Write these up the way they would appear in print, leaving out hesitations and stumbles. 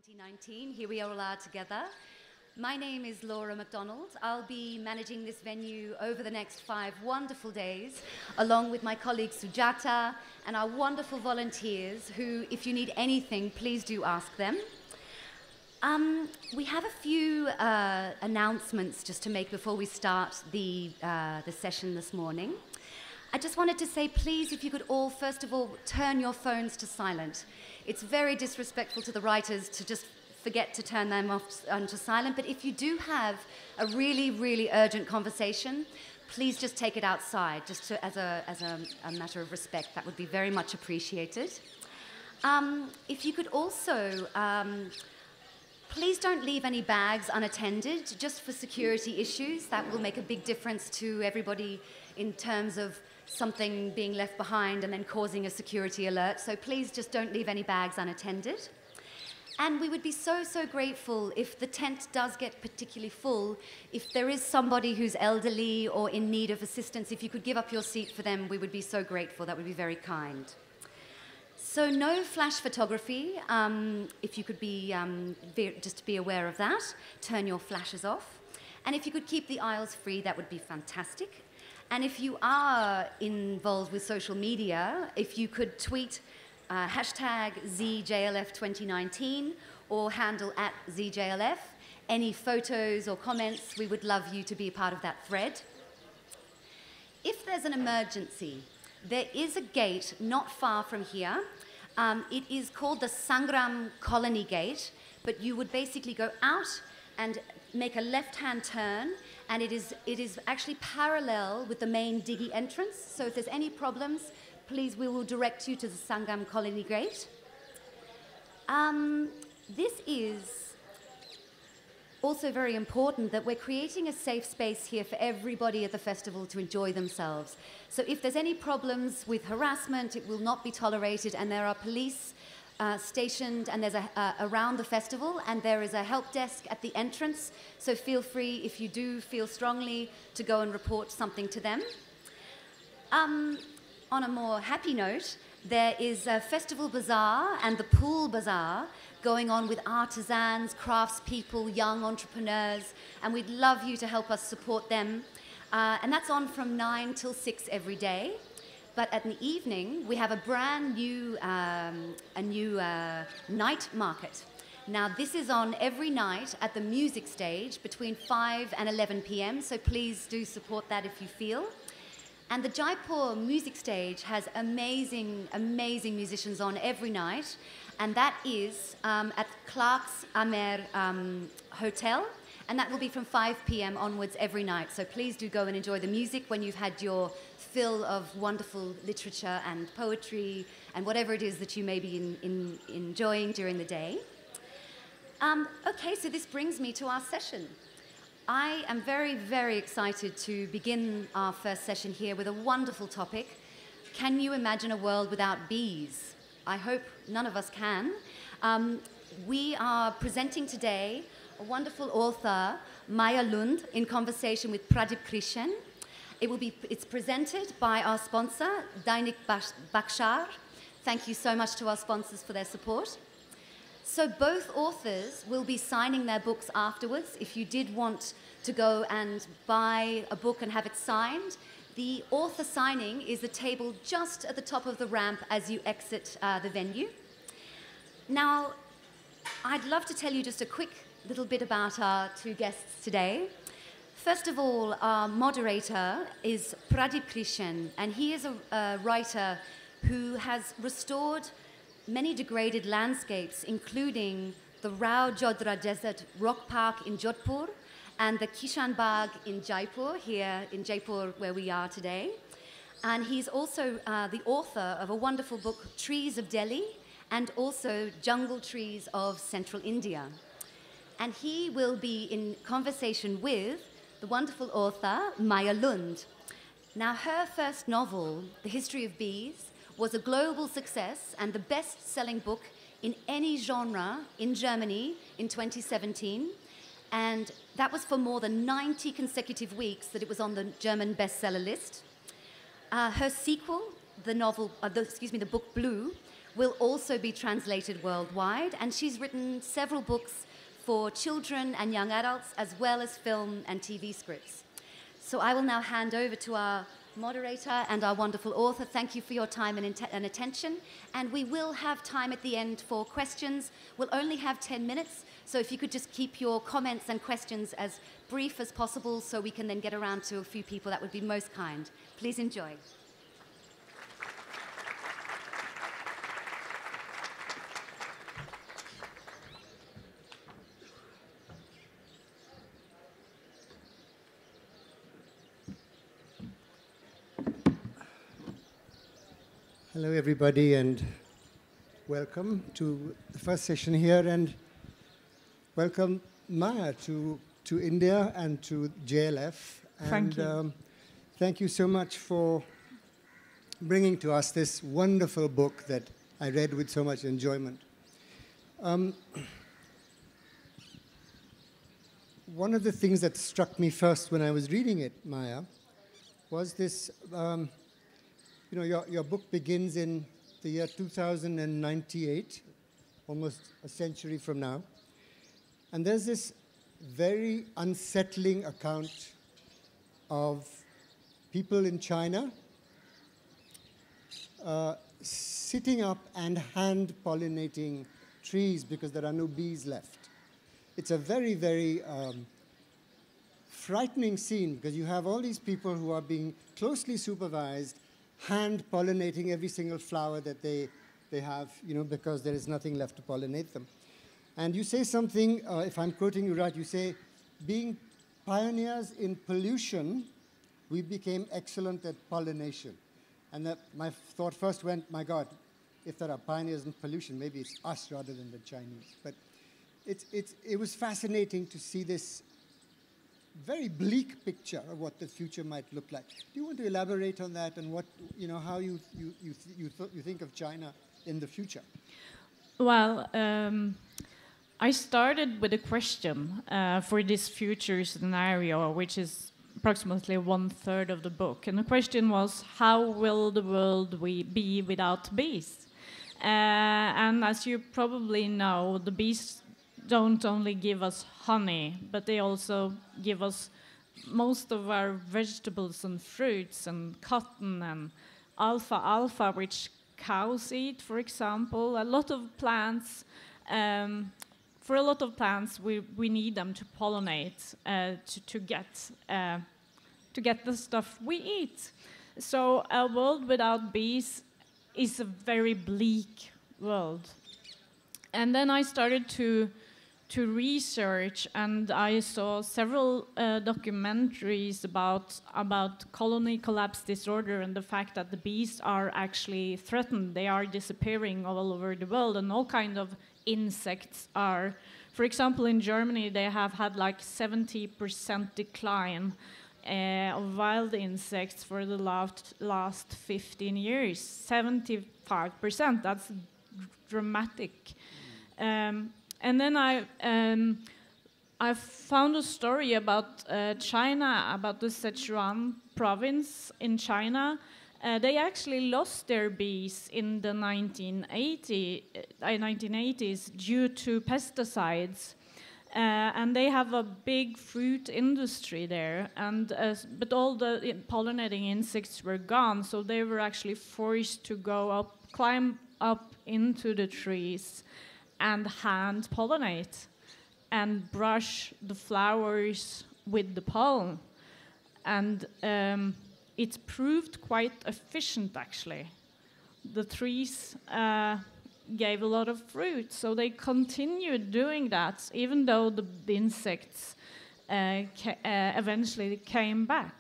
2019. Here we all are together. My name is Laura MacDonald. I'll be managing this venue over the next 5 wonderful days, along with my colleague Sujata and our wonderful volunteers who, if you need anything, please do ask them. We have a few announcements just to make before we start the session this morning. I just wanted to say, please, if you could all, first of all, turn your phones to silent. It's very disrespectful to the writers to just forget to turn them off onto silent, but if you do have a really, really urgent conversation, please just take it outside, just as a matter of respect. That would be very much appreciated. If you could also, please don't leave any bags unattended, just for security issues. That will make a big difference to everybody in terms of something being left behind and then causing a security alert. So please just don't leave any bags unattended. And we would be so, so grateful if the tent does get particularly full, if there is somebody who's elderly or in need of assistance, if you could give up your seat for them, we would be so grateful. That would be very kind. So no flash photography. If you could be, just be aware of that. Turn your flashes off. And if you could keep the aisles free, that would be fantastic. And if you are involved with social media, if you could tweet hashtag ZJLF2019 or handle @ZJLF, any photos or comments, we would love you to be a part of that thread. If there's an emergency, there is a gate not far from here. It is called the Sangram Colony Gate, but you would basically go out and make a left-hand turn, and it is actually parallel with the main Diggy entrance. So if there's any problems, please, we will direct you to the Sangram Colony Gate. This is also very important that we're creating a safe space here for everybody at the festival to enjoy themselves. So if there's any problems with harassment, it will not be tolerated, and there are police stationed and there's around the festival, and there is a help desk at the entrance, so feel free, if you do feel strongly, to go and report something to them. On a more happy note, there is a festival bazaar and the pool bazaar going on with artisans, craftspeople, young entrepreneurs, and we'd love you to help us support them. And that's on from 9 till 6 every day. But at the evening, we have a brand new, night market. Now, this is on every night at the music stage between 5 and 11 p.m., so please do support that if you feel. And the Jaipur music stage has amazing, amazing musicians on every night, and that is at Clark's Amer Hotel, and that will be from 5 p.m. onwards every night. So please do go and enjoy the music when you've had your fill of wonderful literature and poetry and whatever it is that you may be enjoying during the day. Okay, so this brings me to our session. I am very, very excited to begin our first session here with a wonderful topic. Can you imagine a world without bees? I hope none of us can. We are presenting today a wonderful author, Maya Lund, in conversation with Pradip Krishan. It's presented by our sponsor, Dainik Bakshar. Thank you so much to our sponsors for their support. So both authors will be signing their books afterwards. If you did want to go and buy a book and have it signed, the author signing is the table just at the top of the ramp as you exit the venue. Now, I'd love to tell you just a quick little bit about our two guests today. First of all, our moderator is Pradip Krishan, and he is a writer who has restored many degraded landscapes, including the Rao Jodhra Desert Rock Park in Jaipur and the Kishan Bagh in Jaipur, here in Jaipur where we are today. And he's also the author of a wonderful book, Trees of Delhi, and also Jungle Trees of Central India. And he will be in conversation with the wonderful author, Maya Lund. Now, her first novel, The History of Bees, was a global success and the best-selling book in any genre in Germany in 2017. And that was for more than 90 consecutive weeks that it was on the German bestseller list. Her sequel, the book Blue, will also be translated worldwide, and she's written several books for children and young adults, as well as film and TV scripts. So I will now hand over to our moderator and our wonderful author. Thank you for your time and attention. And we will have time at the end for questions. We'll only have 10 minutes, so if you could just keep your comments and questions as brief as possible so we can then get around to a few people, that would be most kind. Please enjoy. Hello, everybody, and welcome to the first session here, and welcome, Maya, to India and to JLF. Thank you. Thank you so much for bringing to us this wonderful book that I read with so much enjoyment. One of the things that struck me first when I was reading it, Maya, was this. Your book begins in the year 2098, almost a century from now. And there's this very unsettling account of people in China sitting up and hand-pollinating trees because there are no bees left. It's a very, very frightening scene because you have all these people who are being closely supervised, hand-pollinating every single flower that they have, because there is nothing left to pollinate them. And you say something, if I'm quoting you right, you say, being pioneers in pollution, we became excellent at pollination. And my thought first went, my God, if there are pioneers in pollution, maybe it's us rather than the Chinese. But it was fascinating to see this very bleak picture of what the future might look like. Do you want to elaborate on that and what, how you think of China in the future? Well, I started with a question for this future scenario, which is approximately 1/3 of the book. And the question was, how will the world be without bees? And as you probably know, the bees don't only give us honey, but they also give us most of our vegetables and fruits and cotton and alfalfa, which cows eat, for example. A lot of plants, for a lot of plants, we need them to pollinate to get the stuff we eat. So a world without bees is a very bleak world. And then I started to research, and I saw several documentaries about colony collapse disorder and the fact that the bees are actually threatened. They are disappearing all over the world, and all kinds of insects are. For example, in Germany, they have had like 70% decline of wild insects for the last 15 years. 75%, that's dramatic. And then I found a story about China, about the Sichuan province in China. They actually lost their bees in the 1980s due to pesticides. And they have a big fruit industry there, but all the pollinating insects were gone, so they were actually forced to climb up into the trees and hand pollinate and brush the flowers with the pollen. And it proved quite efficient, actually. The trees gave a lot of fruit, so they continued doing that, even though the insects eventually came back.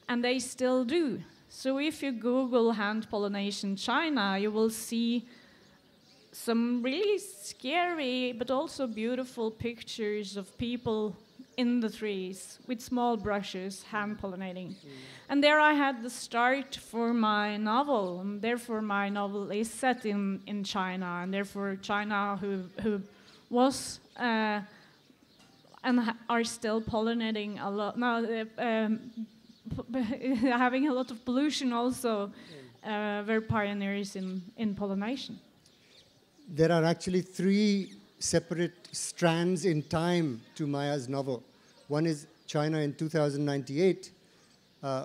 And they still do. So if you Google hand pollination China, you will see some really scary but also beautiful pictures of people in the trees with small brushes hand pollinating. And there I had the start for my novel, and therefore my novel is set in China, and therefore China who was and are still pollinating a lot now, having a lot of pollution also, were pioneers in pollination. there are actually three separate strands in time to Maya's novel. One is China in 2098.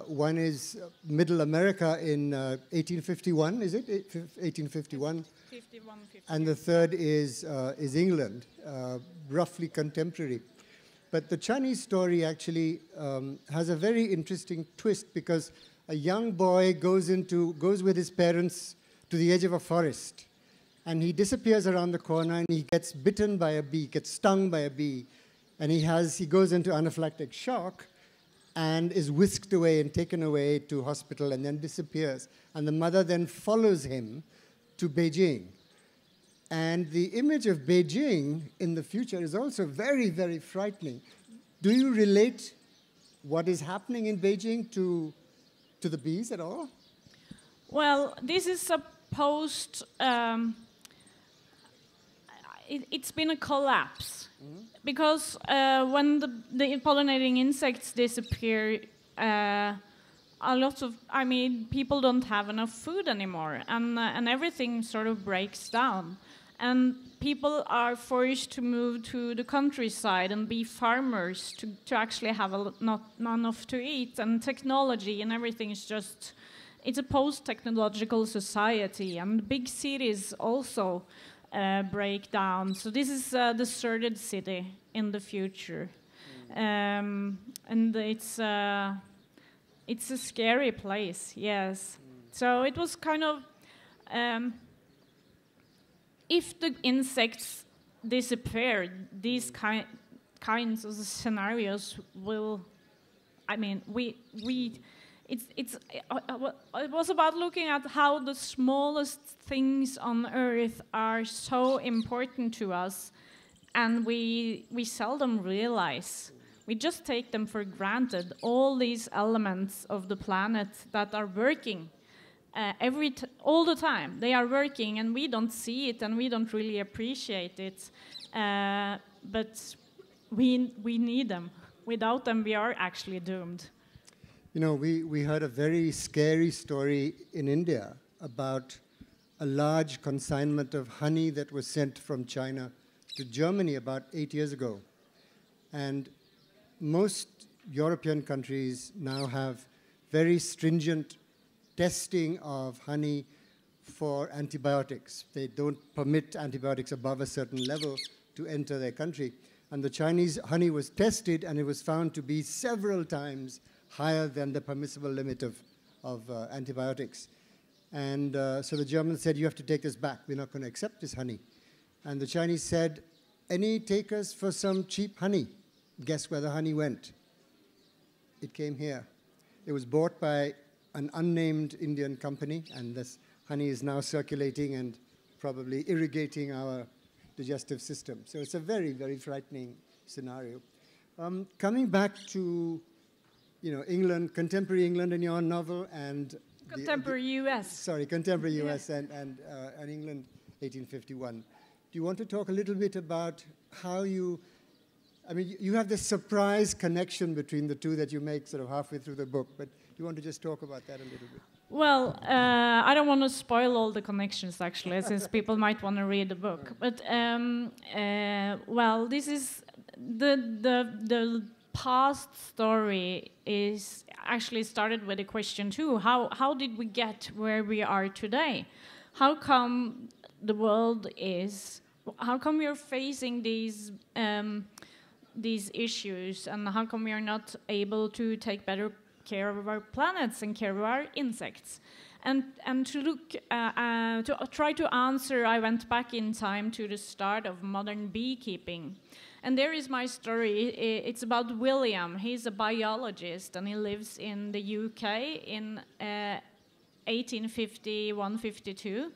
One is Middle America in 1851, is it? 1851. 51, 50. And the third is England, roughly contemporary. But the Chinese story actually has a very interesting twist, because a young boy goes with his parents to the edge of a forest, and he disappears around the corner, and he gets bitten by a bee, gets stung by a bee, and he goes into anaphylactic shock and is whisked away and taken away to hospital and then disappears. And the mother then follows him to Beijing. And the image of Beijing in the future is also very, very frightening. Do you relate what is happening in Beijing to the bees at all? Well, this is supposed... it's been a collapse. Mm-hmm. Because when the pollinating insects disappear, people don't have enough food anymore, and everything sort of breaks down. And people are forced to move to the countryside and be farmers to actually have not enough to eat. And technology and everything is just... It's a post-technological society, and big cities also break down. So this is a deserted city in the future. And it's a scary place, yes. So it was kind of... if the insects disappear, these kinds of scenarios will... It was about looking at how the smallest things on Earth are so important to us, and we seldom realize. We just take them for granted, all these elements of the planet that are working all the time. They are working, and we don't see it, and we don't really appreciate it. But we need them. Without them, we are actually doomed. You know, we heard a very scary story in India about a large consignment of honey that was sent from China to Germany about 8 years ago. And most European countries now have very stringent testing of honey for antibiotics. They don't permit antibiotics above a certain level to enter their country. And the Chinese honey was tested, and it was found to be several times higher than the permissible limit of antibiotics. And so the Germans said, you have to take this back. We're not going to accept this honey. And the Chinese said, any takers for some cheap honey? Guess where the honey went? It came here. It was bought by an unnamed Indian company, and this honey is now circulating and probably irrigating our digestive system. So it's a very, very frightening scenario. Coming back to England, contemporary England in your novel, and contemporary U.S. Sorry, contemporary U.S. and England, 1851. Do you want to talk a little bit about how you have this surprise connection between the two that you make sort of halfway through the book, but do you want to just talk about that a little bit? Well, I don't want to spoil all the connections, actually, since people might want to read the book. But, well, this is the past story is actually started with a question too. How did we get where we are today? How come the world is... How come we're facing these issues, and how come we are not able to take better care of our planets and care of our insects? And to look to try to answer, I went back in time to the start of modern beekeeping. And there is my story. It's about William. He's a biologist, and he lives in the UK in 1851-52.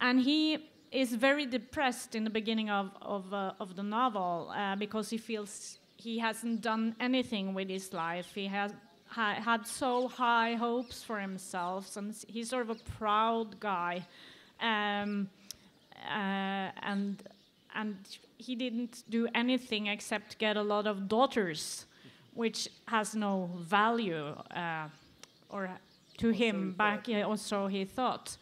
And he is very depressed in the beginning of the novel because he feels he hasn't done anything with his life. He has had so high hopes for himself, and he's sort of a proud guy. And he didn't do anything except get a lot of daughters, which has no value or to him back, or so he thought.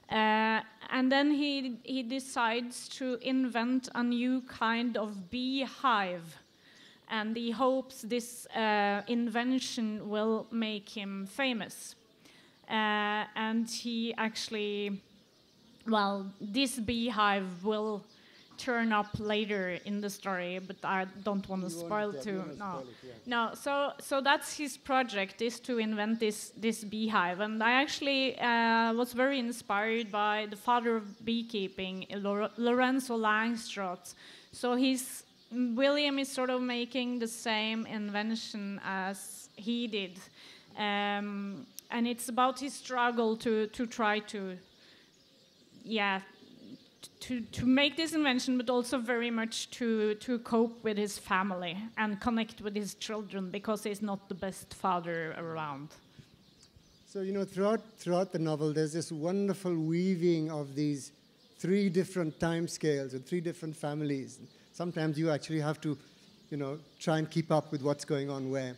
And then he decides to invent a new kind of beehive. And he hopes this invention will make him famous. And he actually, well, this beehive will turn up later in the story, but I don't want to spoil too. No, no. So that's his project, is to invent this beehive. And I actually was very inspired by the father of beekeeping, Lorenzo Langstroth. So William is sort of making the same invention as he did, and it's about his struggle to try to, yeah, to make this invention, but also very much to cope with his family and connect with his children, because he's not the best father around. So, you know, throughout the novel, there's this wonderful weaving of these 3 different time scales and 3 different families. Sometimes you actually have to, you know, try and keep up with what's going on where.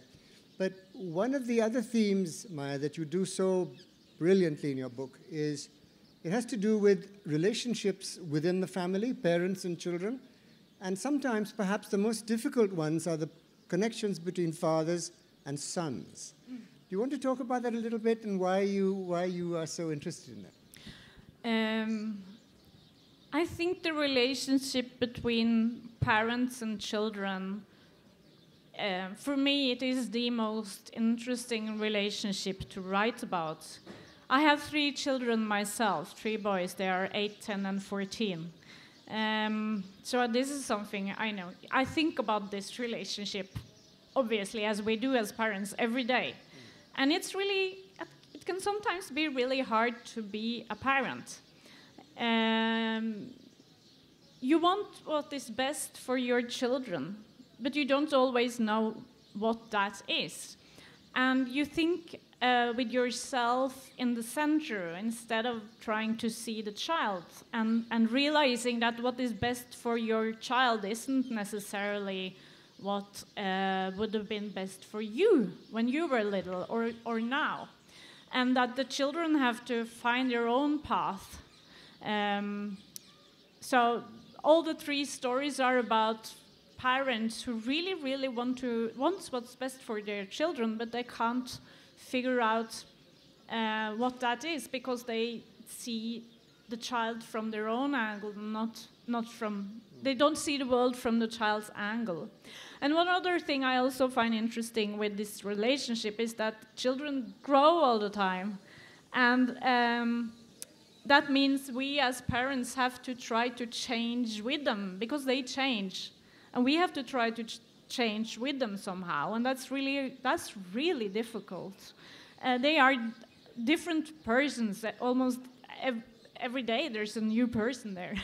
But one of the other themes, Maya, that you do so brilliantly in your book is it has to do with relationships within the family, parents and children. And sometimes, perhaps the most difficult ones are the connections between fathers and sons. Do you want to talk about that a little bit, and why you are so interested in that? I think the relationship between parents and children, for me, it is the most interesting relationship to write about. I have 3 children myself, 3 boys. They are 8, 10, and 14. So this is something I know. I think about this relationship, obviously, as we do as parents every day. And it can sometimes be really hard to be a parent. You want what is best for your children, but you don't always know what that is. And you think with yourself in the center instead of trying to see the child, and realizing that what is best for your child isn't necessarily what would have been best for you when you were little or now. And that the children have to find their own path. So all the 3 stories are about parents who really, really want what's best for their children, but they can't figure out what that is, because they see the child from their own angle, not from. They don't see the world from the child's angle. And one other thing I also find interesting with this relationship is that children grow all the time, and that means we as parents have to try to change with them, because they change, and we have to try to change with them somehow, and that's really difficult. They are different persons. Almost every day there's a new person there.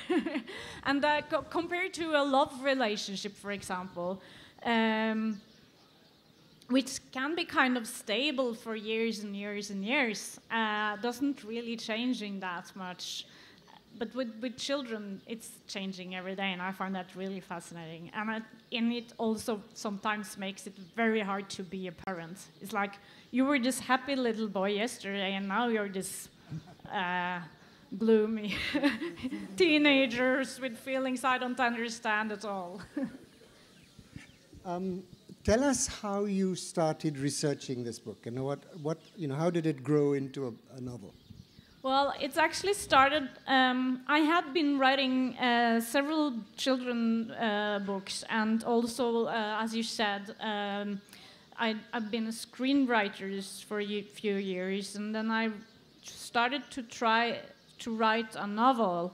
And compared to a love relationship, for example, which can be kind of stable for years and years and years, doesn't really changing that much. But with children, it's changing every day, and I find that really fascinating. And it also sometimes makes it very hard to be a parent. It's like, you were this happy little boy yesterday, and now you're this gloomy teenagers with feelings I don't understand at all. Tell us how you started researching this book, and how did it grow into a novel? Well, it's actually started. I had been writing several children books, and also, as you said, I've been a screenwriter for a few years, and then I started to try to write a novel.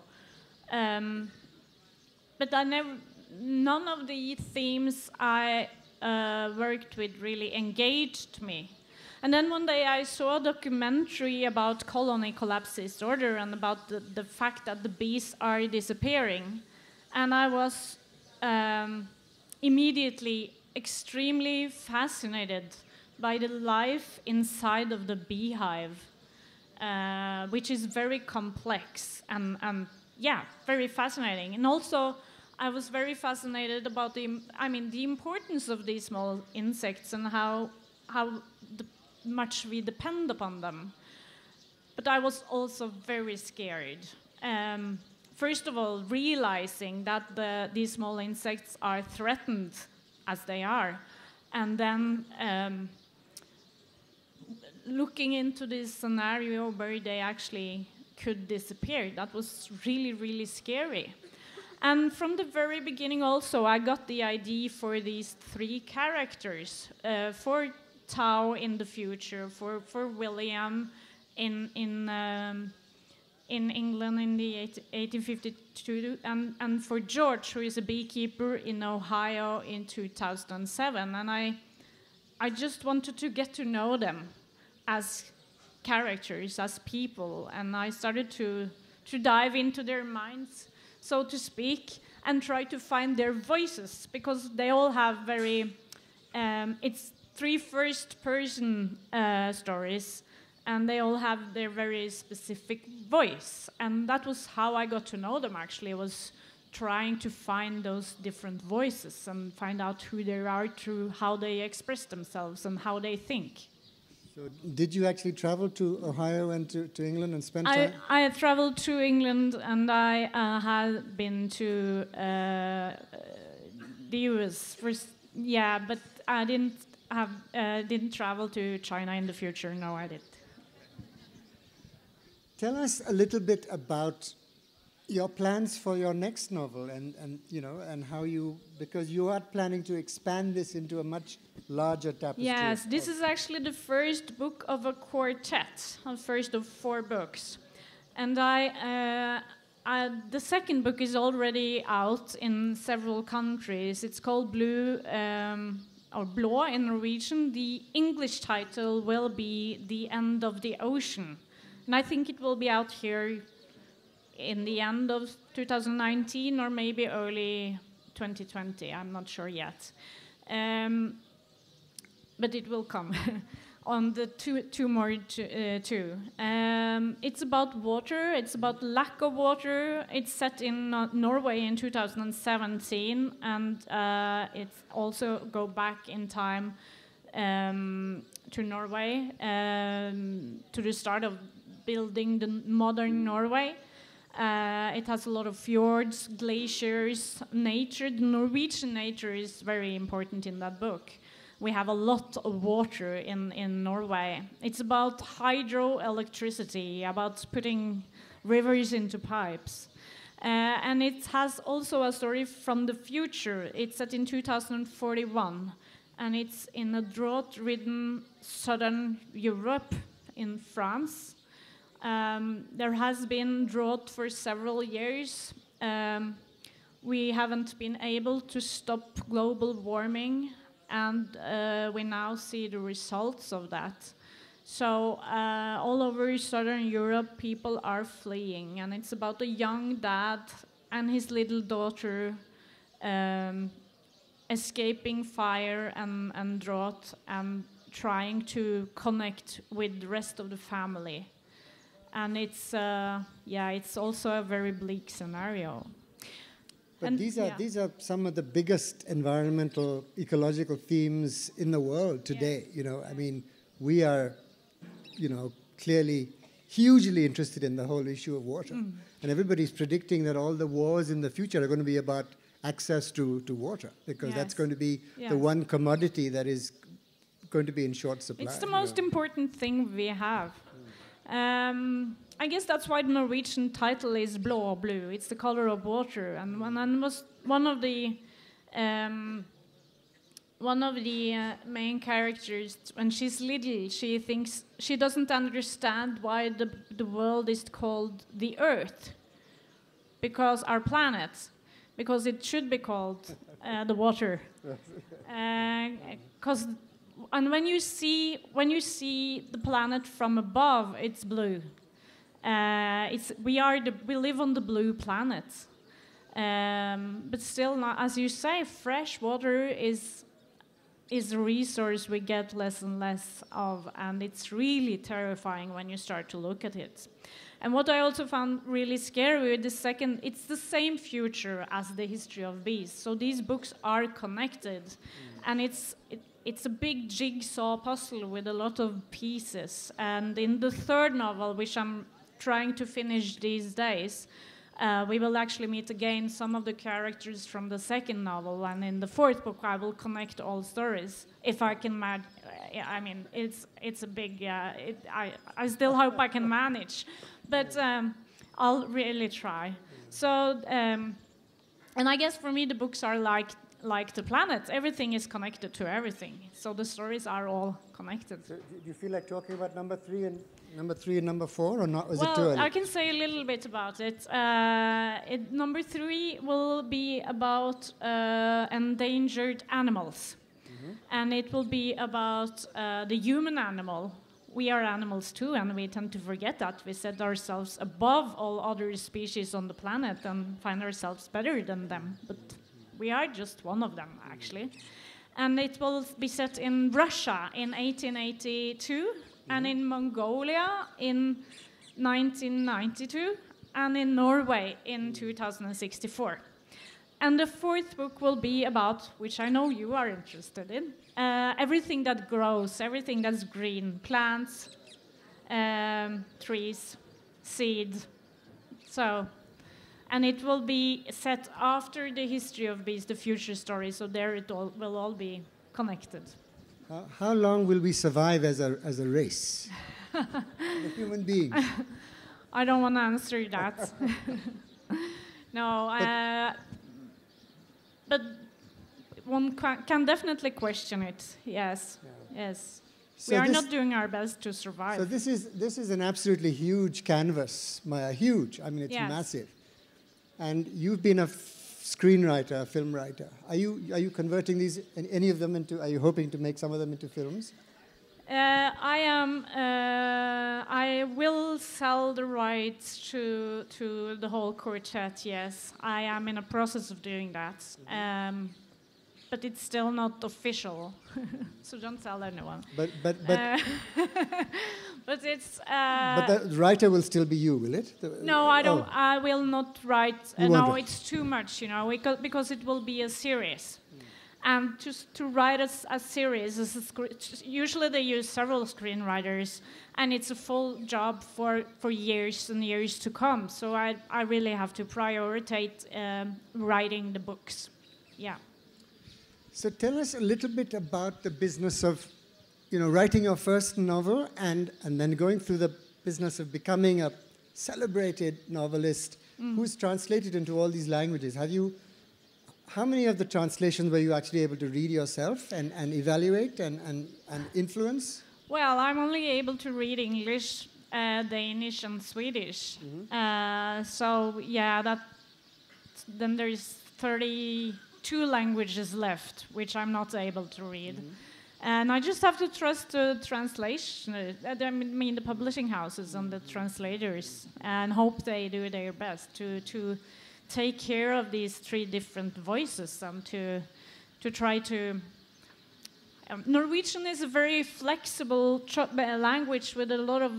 But none of the themes I worked with really engaged me. And then one day I saw a documentary about colony collapse disorder and about the fact that the bees are disappearing. And I was immediately extremely fascinated by the life inside of the beehive, which is very complex and very fascinating. And also, I was very fascinated about the importance of these small insects and how much we depend upon them. but I was also very scared. First of all, realizing that these small insects are threatened as they are, and then looking into this scenario where they actually could disappear. That was really, really scary. And from the very beginning also, I got the idea for these three characters, for Tao in the future, for William in England in the 1852, and for George, who is a beekeeper in Ohio in 2007. And I just wanted to get to know them as characters, as people, and I started to dive into their minds, so to speak, and try to find their voices, because they all have very, it's three first-person stories, and they all have their very specific voice. And that was how I got to know them, actually, was trying to find those different voices and find out who they are through how they express themselves and how they think. So did you actually travel to Ohio and to England and spend time? I had traveled to England, and I had been to the US first. Yeah, but I didn't travel to China in the future. No, I didn't. Tell us a little bit about your plans for your next novel, and you know, and how because you are planning to expand this into a much larger tapestry. Yes, this is actually the first book of a quartet, the first of 4 books, and the second book is already out in several countries. It's called Blue, or Blå in Norwegian. The English title will be The End of the Ocean, and I think it will be out here in the end of 2019 or maybe early 2020. I'm not sure yet. But it will come on the two more. It's about water. It's about lack of water. It's set in Norway in 2017, and it's also go back in time to Norway, to the start of building the modern Norway. It has a lot of fjords, glaciers, nature. The Norwegian nature is very important in that book. We have a lot of water in Norway. It's about hydroelectricity, about putting rivers into pipes. And it has also a story from the future. It's set in 2041, and it's in a drought-ridden southern Europe in France. There has been drought for several years. We haven't been able to stop global warming, and we now see the results of that. So all over Southern Europe, people are fleeing, and it's about a young dad and his little daughter escaping fire and drought and trying to connect with the rest of the family. And it's it's also a very bleak scenario. But and these are some of the biggest environmental, ecological themes in the world today. Yes. You know, I mean, we are, clearly hugely interested in the whole issue of water, and everybody's predicting that all the wars in the future are going to be about access to water, because that's going to be the one commodity that is going to be in short supply. It's the most important thing we have. I guess that's why the Norwegian title is Blå, blue. It's the color of water. And one of the main characters, when she's little, she thinks she doesn't understand why the world is called the Earth, because our planet, because it should be called the water. And when you see the planet from above, it's blue. We live on the blue planet, but still, not, as you say, fresh water is a resource we get less and less of, and it's really terrifying when you start to look at it. And what I also found really scary with the second, it's the same future as the history of bees. So these books are connected, and it's a big jigsaw puzzle with a lot of pieces. And in the third novel, which I'm trying to finish these days, we will actually meet again some of the characters from the second novel, and in the fourth book I will connect all stories if I can I mean, it's a big. I still hope I can manage, but I'll really try. So, and I guess for me the books are like the planet. Everything is connected to everything, so the stories are all connected. So do you feel like talking about number three and number 4, or not? Is Well, it too early? I can say a little bit about it. Number 3 will be about endangered animals. And it will be about the human animal. We are animals too, and we tend to forget that. We set ourselves above all other species on the planet and find ourselves better than them. But we are just one of them, actually. And it will be set in Russia in 1882, and in Mongolia in 1992, and in Norway in 2064. And the fourth book will be about, which I know you are interested in, everything that grows, everything that's green, plants, trees, seed. So, and it will be set after the history of bees, the future story, so there it all will all be connected. How long will we survive as a race, the human beings? I don't want to answer that. No, but one can definitely question it. Yes, yes. So we are not doing our best to survive. So this is an absolutely huge canvas, huge. I mean, it's Yes. massive. And you've been a screenwriter, a film writer. Are you converting these, any of them into? Are you hoping to make some of them into films? I am. I will sell the rights to the whole quartet. Yes, I am in a process of doing that. But it's still not official, so don't tell anyone. But but it's. But the writer will still be you, will it? No, I don't. I will not write. You won't No, write. it's too much, because it will be a series. And to write a series, usually they use several screenwriters, and it's a full job for years and years to come. So I really have to prioritize writing the books. Yeah. So tell us a little bit about the business of, writing your first novel and then going through the business of becoming a celebrated novelist who's translated into all these languages. How many of the translations were you actually able to read yourself and evaluate and influence? Well, I'm only able to read English, Danish, and Swedish. So yeah, then there's 32 languages left, which I'm not able to read. And I just have to trust the translation, the publishing houses and the translators, and hope they do their best to take care of these 3 different voices and to try to. Norwegian is a very flexible language with a lot of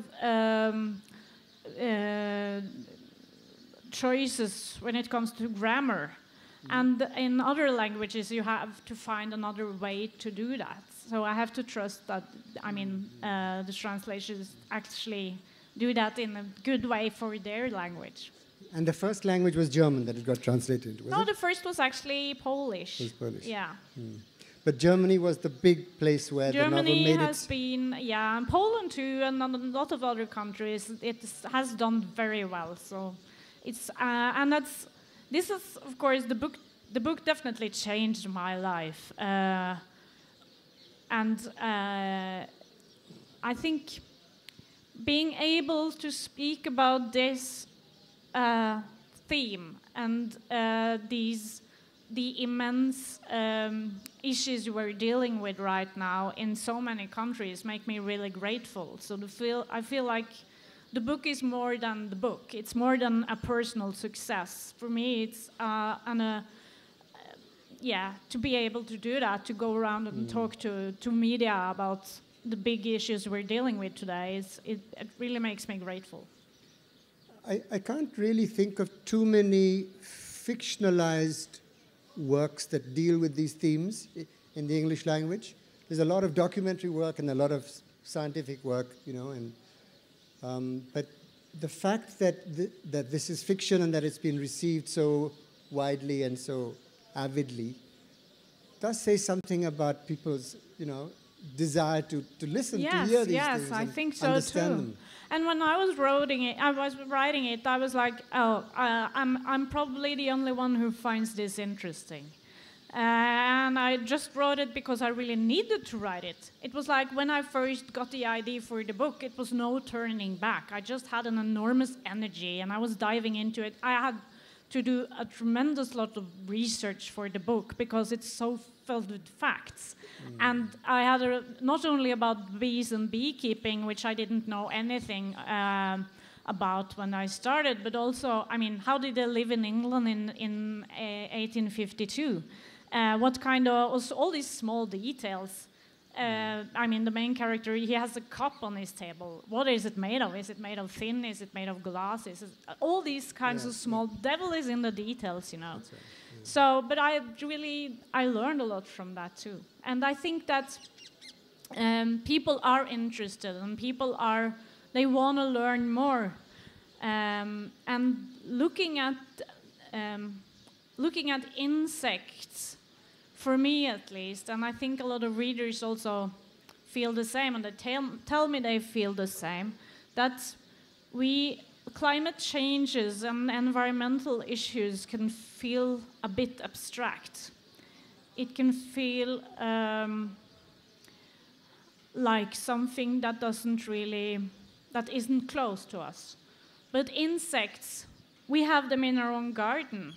choices when it comes to grammar. And in other languages, you have to find another way to do that. So I have to trust that, the translations actually do that in a good way for their language. And the first language was German that it got translated into, was No, it? the first was actually Polish. It was Polish. Yeah. But Germany was the big place where the novel Germany made has its... been, and Poland too, and a lot of other countries. It has done very well. So it's and this is of course the book. The book definitely changed my life, and I think being able to speak about this theme and the immense issues we're dealing with right now in so many countries make me really grateful. So I feel like the book is more than the book. It's more than a personal success. For me, it's to be able to do that, to go around and talk to media about the big issues we're dealing with today, it really makes me grateful. I can't really think of too many fictionalized works that deal with these themes in the English language. there's a lot of documentary work and a lot of scientific work, you know, and but the fact that that this is fiction and that it's been received so widely and so avidly does say something about people's, you know, desire to listen, to hear these things. Yes, I think so understand too. them. And when I was writing it, I was like, oh, I'm probably the only one who finds this interesting. And I just wrote it because I really needed to write it. It was like when I first got the idea for the book, it was no turning back. I just had an enormous energy and I was diving into it. I had to do a tremendous lot of research for the book because it's so filled with facts. And I had not only about bees and beekeeping, which I didn't know anything about when I started, but also, I mean, how did they live in England in 1852? What kind of, all these small details. I mean, the main character, he has a cup on his table. What is it made of? Is it made of tin? Is it made of glass? All these kinds of small, devil is in the details, you know. That's right. Yeah. So, but I learned a lot from that too. And I think that people are interested and they want to learn more. And looking at insects, for me at least, and I think a lot of readers also feel the same, and they tell me they feel the same, that climate changes and environmental issues can feel a bit abstract. It can feel like something that isn't close to us. But insects, we have them in our own garden.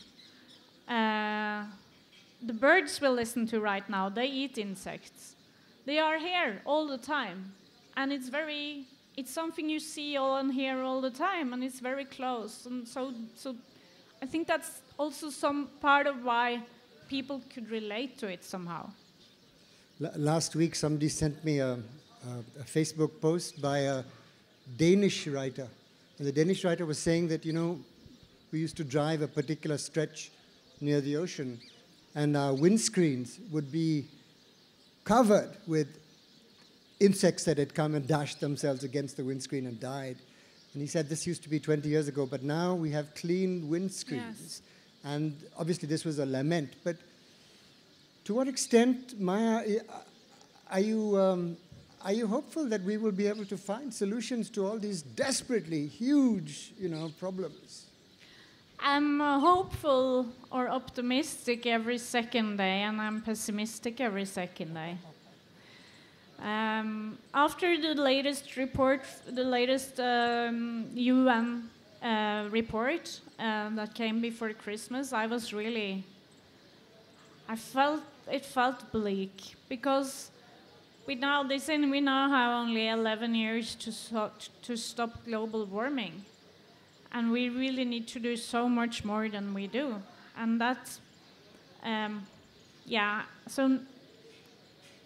The birds we'll listen to right now, they eat insects. They are here all the time. And it's something you see and hear all the time, and it's very close. And so I think that's also some part of why people could relate to it somehow. Last week, somebody sent me a Facebook post by a Danish writer. And the Danish writer was saying that, you know, we used to drive a particular stretch near the ocean, and our windscreens would be covered with insects that had come and dashed themselves against the windscreen and died. And he said this used to be 20 years ago, but now we have clean windscreens. Yes. And obviously this was a lament. But to what extent, Maya, are you hopeful that we will be able to find solutions to all these desperately huge, you know, problems? I'm hopeful or optimistic every second day, and I'm pessimistic every second day. After the latest report, the latest UN report that came before Christmas, it felt bleak, because we now have only 11 years to stop global warming. And we really need to do so much more than we do. And that's, so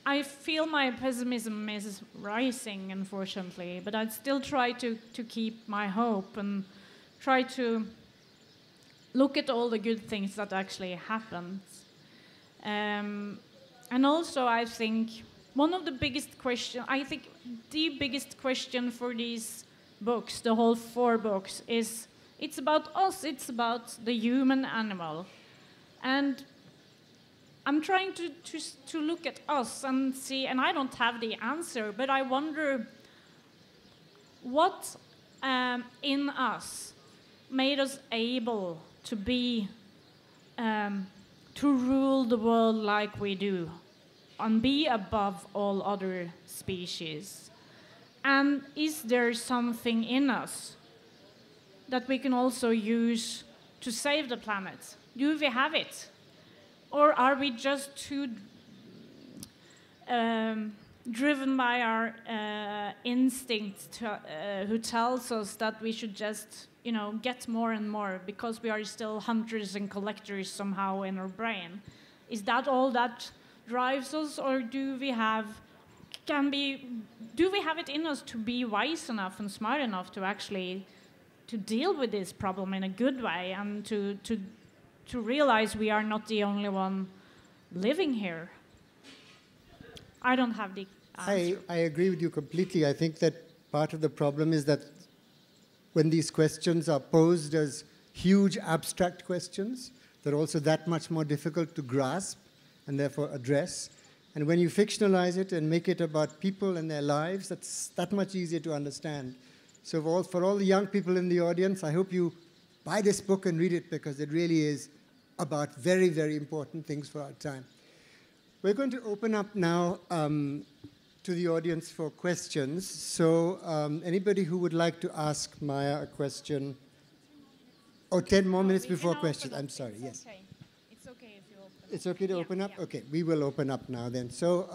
I feel my pessimism is rising, unfortunately, but I still try to keep my hope and try to look at all the good things that actually happened. And also, I think one of the biggest questions, the biggest question for these books, the whole 4 books, is it's about us, it's about the human animal. And I'm trying to look at us and see, and I don't have the answer, but I wonder what in us made us able to be, to rule the world like we do, and be above all other species. And is there something in us that we can also use to save the planet? Do we have it? Or are we just too driven by our instinct who tells us that we should just, you know, get more and more because we are still hunters and collectors somehow in our brain? Is that all that drives us, or do we have it in us to be wise enough and smart enough to actually to deal with this problem in a good way, and to realize we are not the only one living here? I don't have the answer. I agree with you completely. I think that part of the problem is that when these questions are posed as huge abstract questions, they're also that much more difficult to grasp and therefore address. And when you fictionalize it and make it about people and their lives, that's that much easier to understand. So for all the young people in the audience, I hope you buy this book and read it, because it really is about very, very important things for our time. We're going to open up now to the audience for questions. So anybody who would like to ask Maya a question, 10 more minutes before questions. I'm sorry, yes. Okay. It's okay if you open. It's okay to open up? Yeah. Okay, we will open up now then. So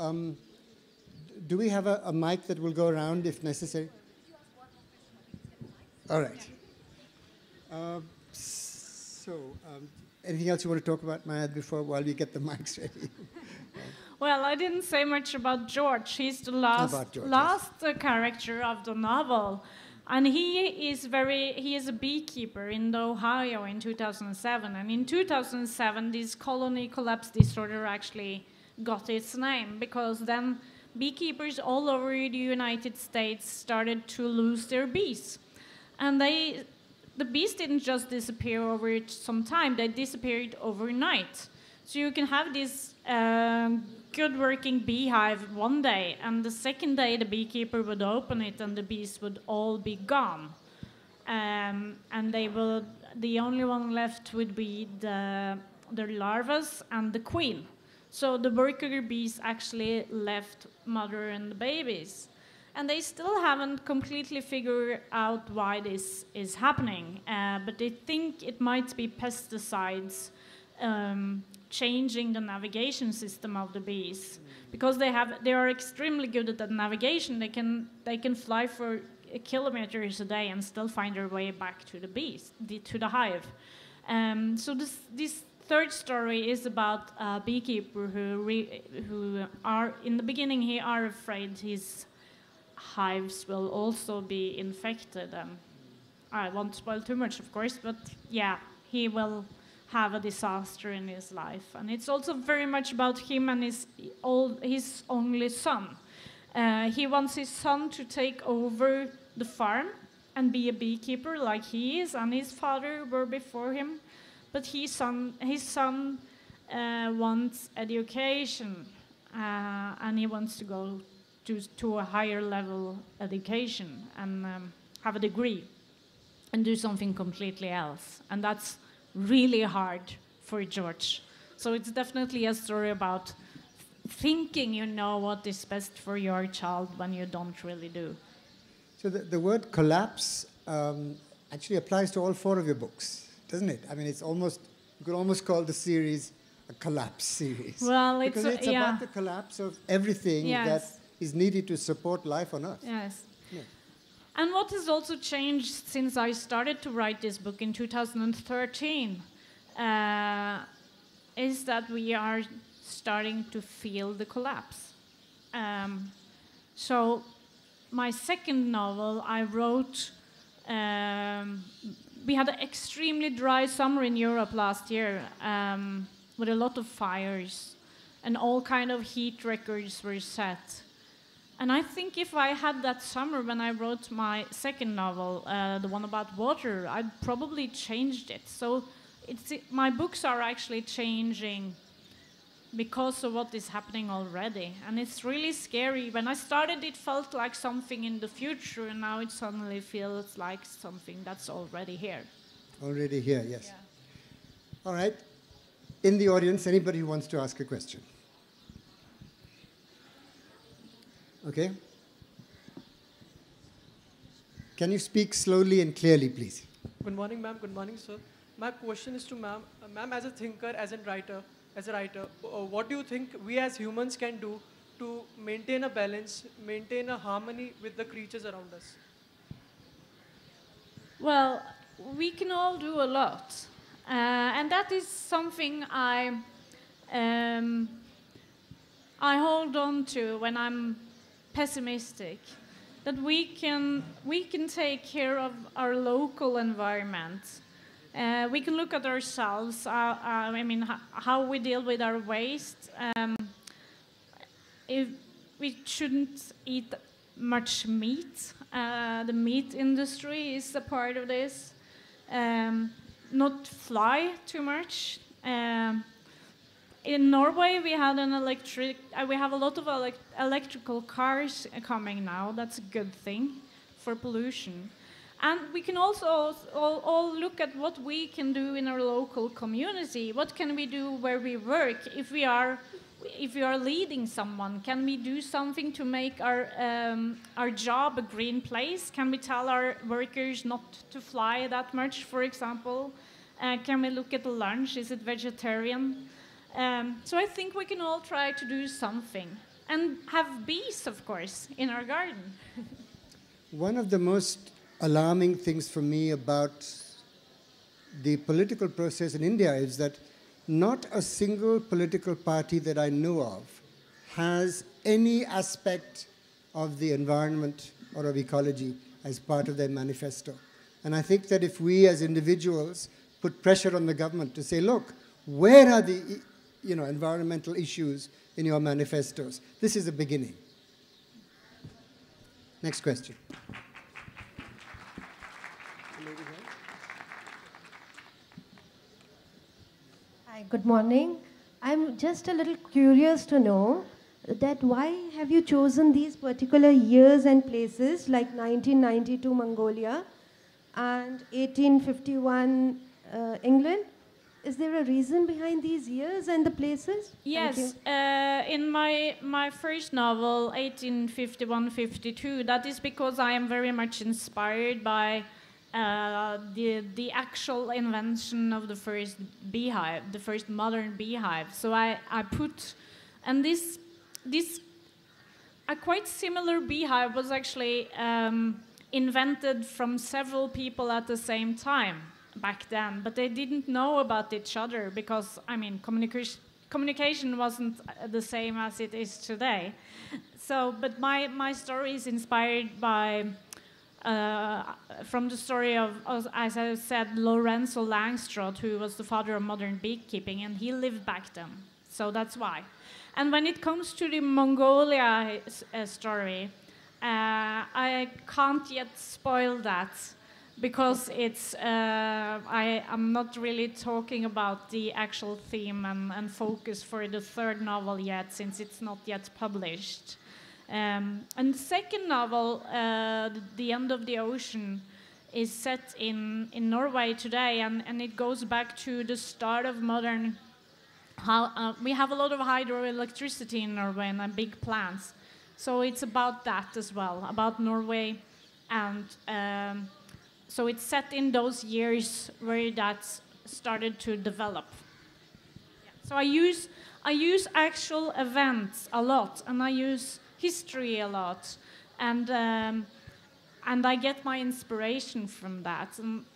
do we have a mic that will go around if necessary? All right. Anything else you want to talk about, Maya, while we get the mics ready? Well, I didn't say much about George. He's the last character of the novel. And he is a beekeeper in Ohio in 2007. And in 2007, this colony collapse disorder actually got its name, because then beekeepers all over the United States started to lose their bees. And the bees didn't just disappear over some time, they disappeared overnight. So you can have this good working beehive one day, and the second day the beekeeper would open it and the bees would all be gone. And the only one left would be the larvae and the queen. So the worker bees actually left mother and the babies. And they still haven't completely figured out why this is happening, but they think it might be pesticides changing the navigation system of the bees, because they are extremely good at that navigation. They can fly for kilometers a day and still find their way back to the bees, to the hive. So this third story is about a beekeeper who are in the beginning he are afraid his hives will also be infected. I won't spoil too much, of course, but yeah, he will have a disaster in his life. And it's also very much about him and his only son. He wants his son to take over the farm and be a beekeeper like he is, and his father were before him. But his son wants education, and he wants to go to a higher level education and have a degree and do something completely else. And that's really hard for George. So it's definitely a story about thinking you know what is best for your child when you don't really do. So the word collapse actually applies to all 4 of your books, doesn't it? I mean, you could almost call the series a collapse series. Well, because it's about the collapse of everything that is needed to support life on Earth. Yes. And what has also changed since I started to write this book in 2013 is that we are starting to feel the collapse. So my second novel I wrote, we had an extremely dry summer in Europe last year with a lot of fires, and all kind of heat records were set. And I think if I had that summer when I wrote my second novel, the one about water, I'd probably changed it. So my books are actually changing because of what is happening already. And it's really scary. When I started, it felt like something in the future, and now it suddenly feels like something that's already here. Already here, yes. Yeah. All right. In the audience, anybody who wants to ask a question? Okay. Can you speak slowly and clearly, please? Good morning, ma'am. Good morning, sir. My question is to ma'am. Ma'am, as a thinker, as a writer, what do you think we as humans can do to maintain a balance, maintain a harmony with the creatures around us? Well, we can all do a lot. And that is something I hold on to when I'm pessimistic, that we can take care of our local environment. We can look at ourselves, how we deal with our waste. we shouldn't eat much meat. The meat industry is a part of this. Not fly too much. In Norway, we have a lot of electrical cars coming now. That's a good thing for pollution. And we can also all look at what we can do in our local community. What can we do where we work? If we are leading someone, can we do something to make our job a green place? Can we tell our workers not to fly that much, for example? Can we look at the lunch? Is it vegetarian? So I think we can all try to do something. And have bees, of course, in our garden. One of the most alarming things for me about the political process in India is that not a single political party that I know of has any aspect of the environment or of ecology as part of their manifesto. And I think that if we as individuals put pressure on the government to say, look, where are the environmental issues in your manifestos? This is a beginning. Next question. Hi, good morning. I'm just a little curious to know that why have you chosen these particular years and places like 1992 Mongolia and 1851 England? Is there a reason behind these years and the places? Yes, in my first novel, 1851-52, that is because I am very much inspired by the actual invention of the first beehive, the first modern beehive. So I put, and this a quite similar beehive was actually invented from several people at the same time back then, but they didn't know about each other because, I mean, communication wasn't the same as it is today. So, but my story is inspired by from the story of, as I said, Lorenzo Langstroth, who was the father of modern beekeeping, and he lived back then. So that's why. And when it comes to the Mongolia story, I can't yet spoil that because it's I'm not really talking about the actual theme and focus for the third novel yet, since it's not yet published. And the second novel, The End of the Ocean, is set in Norway today, and it goes back to the start of modern. We have a lot of hydroelectricity in Norway and big plants, so it's about that as well, about Norway, and so it's set in those years where that started to develop. Yeah. So I use actual events a lot, and I use history a lot, and I get my inspiration from that, and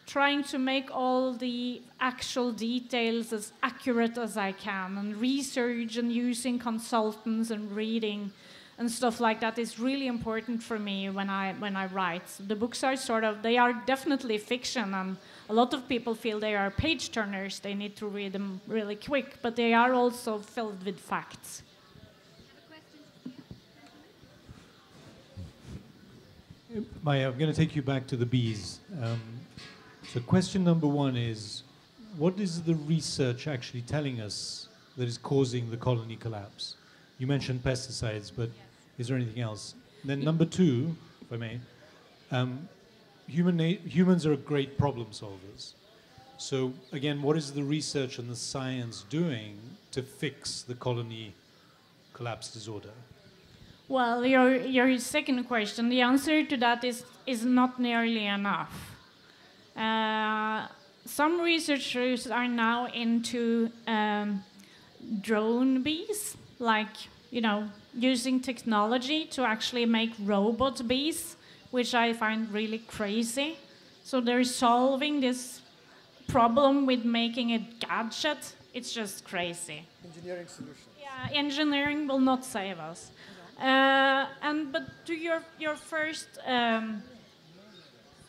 trying to make all the actual details as accurate as I can, and research and using consultants and reading and stuff like that is really important for me when I write. The books are they are definitely fiction, and a lot of people feel they are page turners. They need to read them really quick, but they are also filled with facts. Maya, I'm going to take you back to the bees. So question number one is, what is the research actually telling us that is causing the colony collapse? You mentioned pesticides, but is there anything else? And then number two, if I may, humans are great problem solvers. So again, what is the research and the science doing to fix the colony collapse disorder? Well, your second question, the answer to that is not nearly enough. Some researchers are now into drone bees, like, using technology to actually make robot bees, which I find really crazy. So they're solving this problem with making a gadget. It's just crazy. Engineering solutions. Yeah, engineering will not save us. But to your first,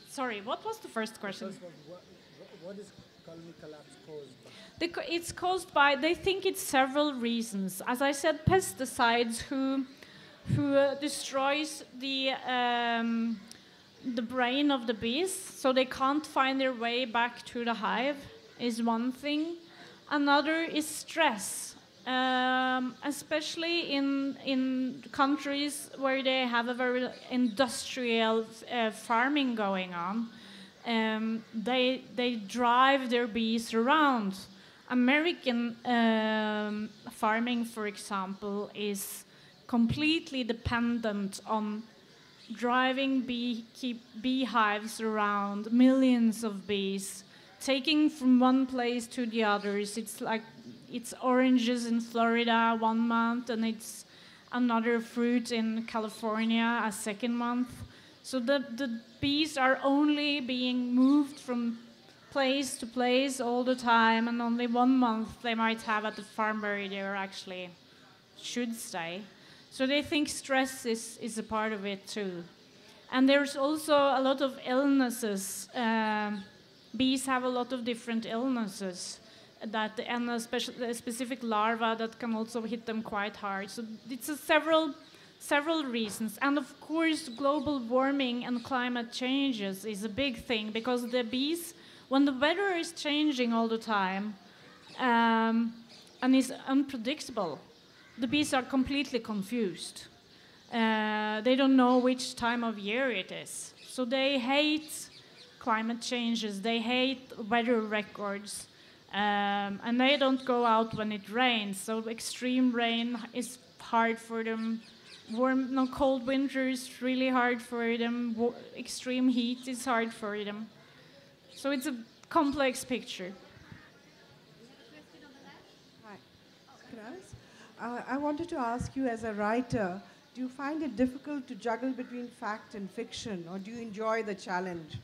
sorry, what was the first question? What is colony collapse caused by? It's caused by, they think it's several reasons. As I said, pesticides who destroys the brain of the bees, so they can't find their way back to the hive, is one thing. Another is stress, especially in countries where they have a very industrial farming going on. They drive their bees around. American farming, for example, is completely dependent on driving beehives around, millions of bees, taking from one place to the others. It's like it's oranges in Florida 1 month, and it's another fruit in California a second month. So the bees are only being moved from place to place all the time, and only 1 month they might have at the farm where they actually should stay. So they think stress is a part of it too. And there's also a lot of illnesses. Bees have a lot of different illnesses and a specific larva that can also hit them quite hard. So it's several reasons. And of course, global warming and climate changes is a big thing, because the bees, when the weather is changing all the time and is unpredictable, the bees are completely confused. They don't know which time of year it is. So they hate climate changes, they hate weather records, and they don't go out when it rains. So extreme rain is hard for them. Cold winter is really hard for them. Extreme heat is hard for them. So it's a complex picture. Hi. Can I ask? I wanted to ask you, as a writer, do you find it difficult to juggle between fact and fiction, or do you enjoy the challenge?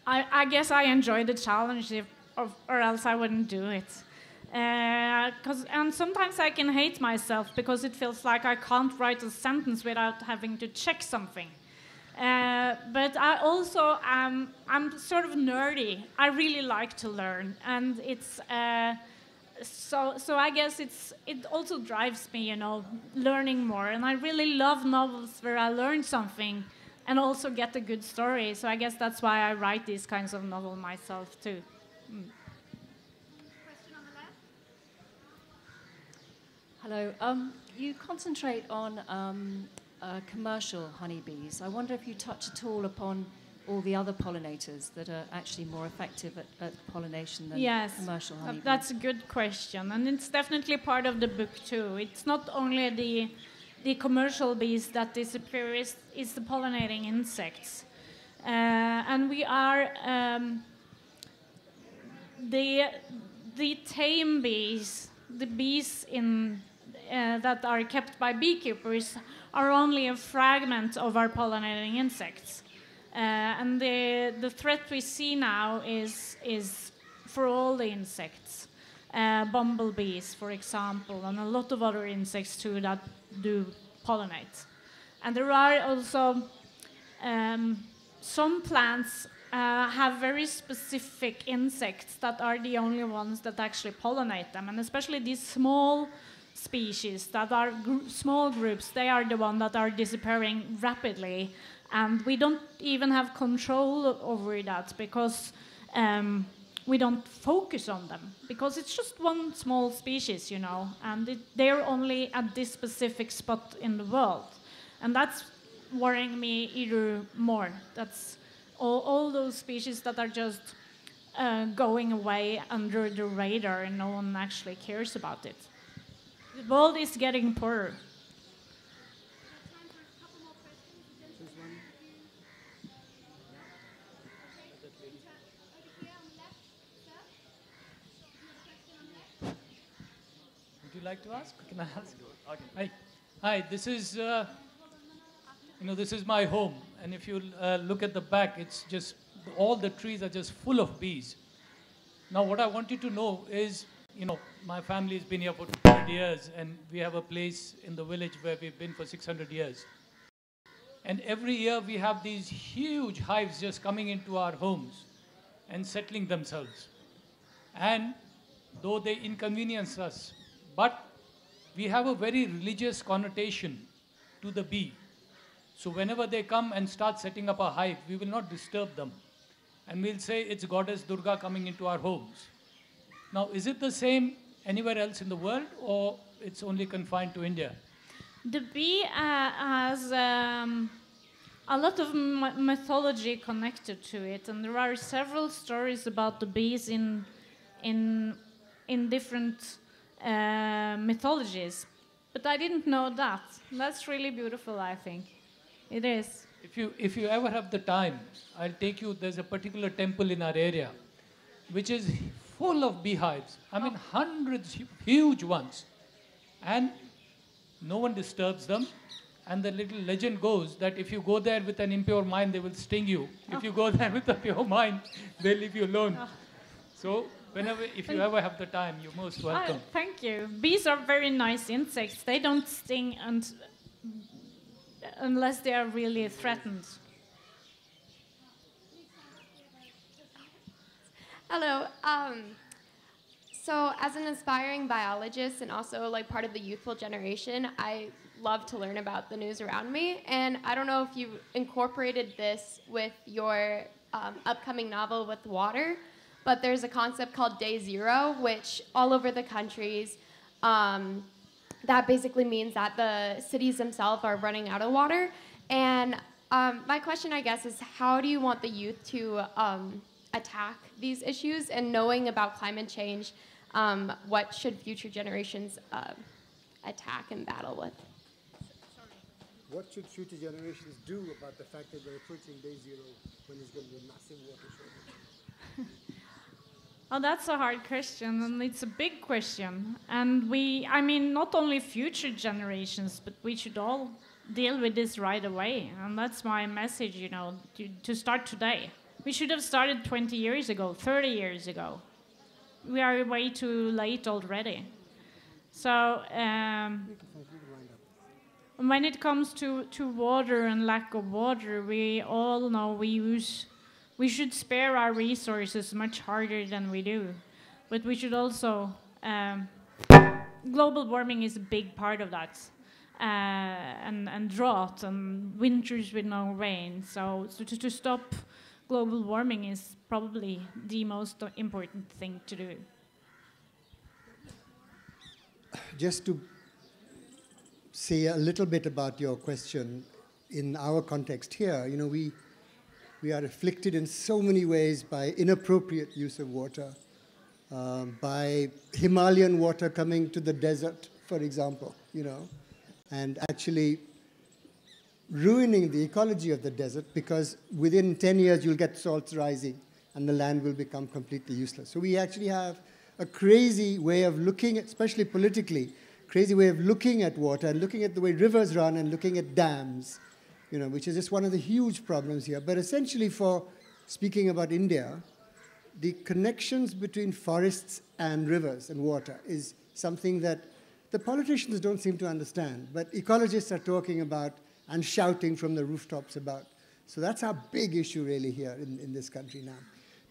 I guess I enjoy the challenge, or else I wouldn't do it. And sometimes I can hate myself because it feels like I can't write a sentence without having to check something. But I also I'm sort of nerdy. I really like to learn, and it's so I guess it also drives me, learning more. And I really love novels where I learn something and also get a good story. So I guess that's why I write these kinds of novels myself too. Question on the left. Hello. You concentrate on commercial honeybees. I wonder if you touch at all upon all the other pollinators that are actually more effective at pollination than commercial honeybees. That's a good question, and it's definitely part of the book too. It's not only the commercial bees that disappear, it's the pollinating insects. And we are the tame bees, the bees that are kept by beekeepers, are only a fragment of our pollinating insects. And the threat we see now is for all the insects. Bumblebees, for example, and a lot of other insects too that do pollinate. And there are also some plants have very specific insects that are the only ones that actually pollinate them, and especially these small species that are small groups, they are the ones that are disappearing rapidly, and we don't even have control over that because we don't focus on them, because it's just one small species, and they're only at this specific spot in the world, and that's worrying me even more. That's all those species that are just going away under the radar and no one actually cares about it. The world is getting poorer. Would you like to ask? Can I ask? Okay. Hi. This is this is my home, and if you look at the back, it's just all the trees are just full of bees. Now, what I want you to know is, my family's been here for 200 years, and we have a place in the village where we've been for 600 years. And every year we have these huge hives just coming into our homes and settling themselves. And though they inconvenience us, but we have a very religious connotation to the bee. So whenever they come and start setting up a hive, we will not disturb them. And we'll say it's Goddess Durga coming into our homes. Now, is it the same anywhere else in the world, or it's only confined to India? The bee has a lot of mythology connected to it, and there are several stories about the bees in different mythologies. But I didn't know that. That's really beautiful, I think. It is. If you ever have the time, I'll take you. There's a particular temple in our area, which is full of beehives. I mean, hundreds, huge ones, and no one disturbs them. And the little legend goes that if you go there with an impure mind, they will sting you. If you go there with a pure mind, they'll leave you alone. So, if you ever have the time, you're most welcome. Thank you. Bees are very nice insects. They don't sting unless they are really threatened. Hello. So as an aspiring biologist and also like part of the youthful generation, I love to learn about the news around me. And I don't know if you've incorporated this with your upcoming novel with water, but there's a concept called Day Zero, which all over the countries, that basically means that the cities themselves are running out of water. And my question, I guess, is how do you want the youth to attack these issues? And knowing about climate change, what should future generations attack and battle with? What should future generations do about the fact that we're approaching Day Zero when there's going to be a massive water shortage? Oh, that's a hard question, and it's a big question. And I mean, not only future generations, but we should all deal with this right away. And that's my message, to start today. We should have started 20 years ago, 30 years ago. We are way too late already. So, when it comes to water and lack of water, we all know we should spare our resources much harder than we do. But we should also, global warming is a big part of that. And drought and winters with no rain. So to stop global warming is probably the most important thing to do. Just to say a little bit about your question, in our context here, we are afflicted in so many ways by inappropriate use of water, by Himalayan water coming to the desert, for example, and actually ruining the ecology of the desert, because within 10 years you'll get salts rising and the land will become completely useless. So we actually have a crazy way of looking at, especially politically, crazy way of looking at water and looking at the way rivers run and looking at dams, which is just one of the huge problems here. But essentially, for speaking about India, the connections between forests and rivers and water is something that the politicians don't seem to understand, but ecologists are talking about and shouting from the rooftops about. So that's our big issue really here in this country now.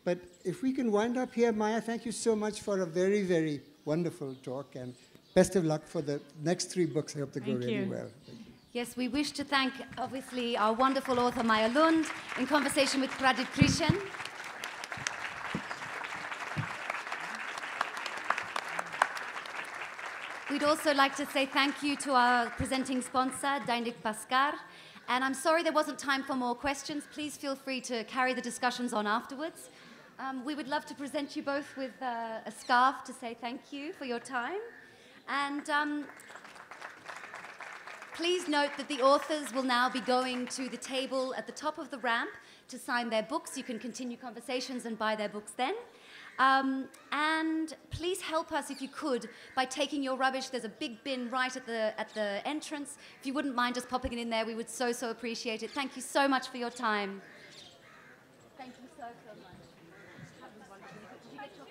But if we can wind up here, Maya, thank you so much for a very, very wonderful talk, and best of luck for the next 3 books. I hope they go really well. Thank you. Yes, we wish to thank, obviously, our wonderful author, Maya Lund, in conversation with Pradip Krishan. We'd also like to say thank you to our presenting sponsor, Dainik Bhaskar. And I'm sorry there wasn't time for more questions. Please feel free to carry the discussions on afterwards. We would love to present you both with a scarf to say thank you for your time. And please note that the authors will now be going to the table at the top of the ramp to sign their books. You can continue conversations and buy their books then. And please help us, if you could, by taking your rubbish. There's a big bin right at the entrance. If you wouldn't mind just popping it in there, we would so appreciate it. Thank you so much for your time. Thank you so much. Did you get your